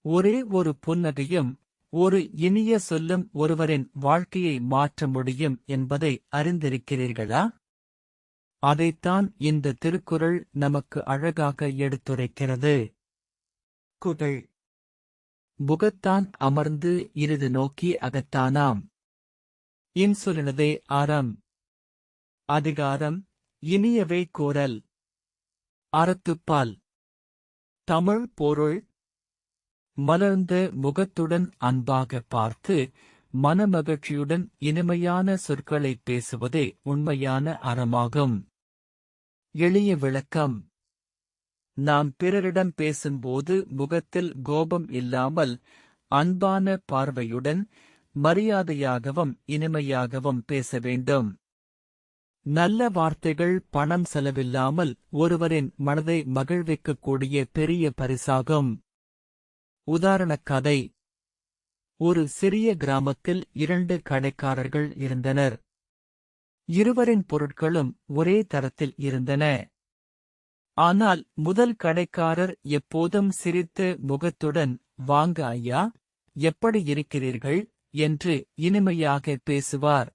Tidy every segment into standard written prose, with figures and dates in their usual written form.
ஒரே ஒரு புன்னகையும் ஒரு இனிய சொல்லும் ஒருவரின் வாழ்க்கையை மாற்ற முடியும் என்பதை அறிந்திருக்கிறீர்களா? அதைத்தான் இந்த திருக்குறள் நமக்கு அழகாக எடுத்துரைக்கிறது. குறள். முகத்தான் அமர்ந்து இனிது நோக்கி அகத்தானாம். இன்சொலினதே அறம். அதிகாரம் இனியவை கூறல். அறத்துப்பால். தமிழ் பொருள். மலர்ந்த முகத்துடன் அன்பாக பார்த்து மனமகிழ்ச்சியுடன் இனிமையான சொற்களைப் பேசுவதே உண்மையான அறமாகும். எளிய விளக்கம். நாம் பிறரிடம் பேசும்போது முகத்தில் கோபம் இல்லாமல் அன்பான பார்வையுடன் மரியாதையாகவும் இனிமையாகவும் பேச வேண்டும். நல்ல வார்த்தைகள் பணம் செலவில்லாமல் ஒருவரின் மனதை மகிழ்விக்கக்கூடிய பெரிய பரிசாகும். உதாரணக் கதை. ஒரு சிறிய கிராமத்தில் 2 கடைக்காரர்கள் இருந்தனர். இருவரின் பொருட்களும் ஒரே தரத்தில் இருந்தன. ஆனால் முதல் கடைக்காரர் எப்போதும் சிரித்த முகத்துடன், "வாங்க ஐயா, எப்படி இருக்கிறீர்கள்?" என்று இனிமையாக பேசுவார்.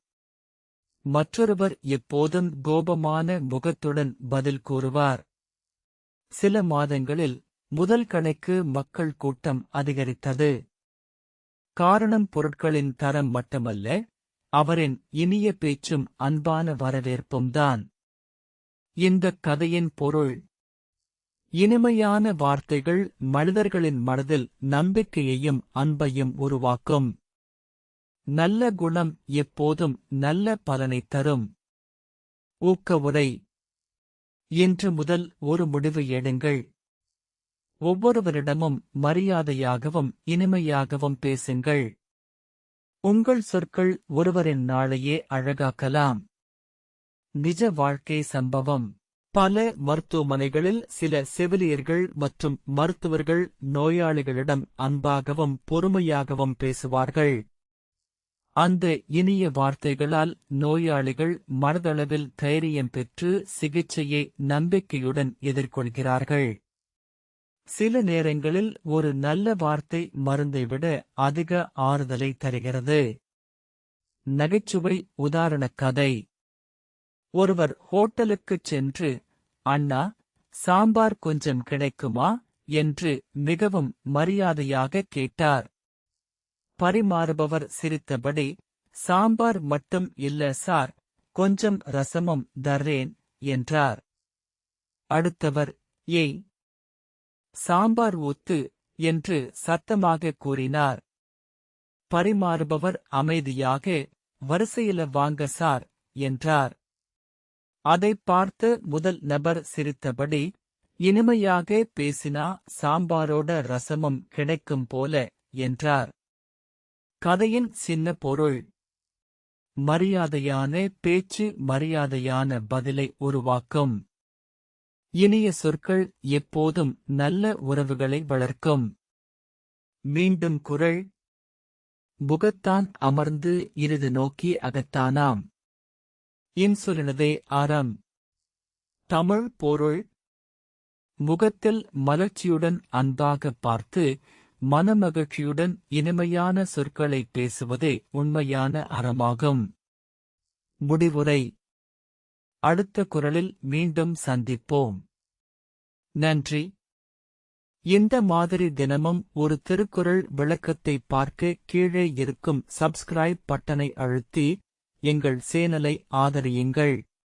மற்றொருவர் எப்போதும் கோபமான முகத்துடன் பதில் கூறுவார். சில மாதங்களில் முதல் கடைக்கு மக்கள் கூட்டம் அதிகரித்தது. காரணம் பொருட்களின் தரம் மட்டுமல்ல, அவரின் இனிய பேச்சும் அன்பான வரவேற்பும்தான். இந்தக் கதையின் பொருள். இனிமையான வார்த்தைகள் மனிதர்களின் மனதில் நம்பிக்கையையும் அன்பையும் உருவாக்கும். நல்ல குணம் எப்போதும் நல்ல பலனைத் தரும். ஊக்க உரை. இன்று முதல் ஒரு முடிவு எடுங்கள். ஒவ்வொருவரிடமும் மரியாதையாகவும் இனிமையாகவும் பேசுங்கள். உங்கள் சொற்கள் ஒருவரின் நாளையே அழகாக்கலாம். நிஜ வாழ்க்கை சம்பவம். பல மருத்துவமனைகளில் சில செவிலியர்கள் மற்றும் மருத்துவர்கள் நோயாளிகளிடம் அன்பாகவும் பொறுமையாகவும் பேசுவார்கள். அந்த இனிய வார்த்தைகளால் நோயாளிகள் மனதளவில் தைரியம் பெற்று சிகிச்சையை நம்பிக்கையுடன் எதிர்கொள்கிறார்கள். சில நேரங்களில் ஒரு நல்ல வார்த்தை மருந்தை விட அதிக ஆறுதலை தருகிறது. நகைச்சுவை உதாரணக் கதை. ஒருவர் ஹோட்டலுக்குச் சென்று, "அண்ணா, சாம்பார் கொஞ்சம் கிடைக்குமா?" என்று மிகவும் மரியாதையாக கேட்டார். பரிமாறுபவர் சிரித்தபடி, "சாம்பார் மட்டும் இல்ல சார், கொஞ்சம் ரசமும் தர்றேன்" என்றார். அடுத்தவர், "ஏய், சாம்பார் ஊத்து" என்று சத்தமாக கூறினார். பரிமாறுபவர் அமைதியாக, "வரிசையில வாங்க சார்" என்றார். அதைப் பார்த்து முதல் நபர் சிரித்தபடி, "இனிமையாக பேசினா சாம்பாரோட ரசமும் கிடைக்கும் போல" என்றார். கதையின் சின்ன பொருள். மரியாதையான பேச்சு மரியாதையான பதிலை உருவாக்கும். இனிய சொற்கள் எப்போதும் நல்ல உறவுகளை வளர்க்கும். மீண்டும் குறள். முகத்தான் அமர்ந்து இனிது நோக்கி அகத்தானாம். இன்சொலினதே அறம். தமிழ் பொருள். முகத்தில் மலர்ச்சியுடன் அன்பாக பார்த்து மனமகிழ்ச்சியுடன் இனிமையான சொற்களைப் பேசுவதே உண்மையான அறமாகும். முடிவுரை. அடுத்த குறளில் மீண்டும் சந்திப்போம். நன்றி. இந்த மாதிரி தினமும் ஒரு திருக்குறள் விளக்கத்தை பார்க்க கீழே இருக்கும் சப்ஸ்கிரைப் பட்டனை அழுத்தி எங்கள் சேனலை ஆதரியுங்கள்.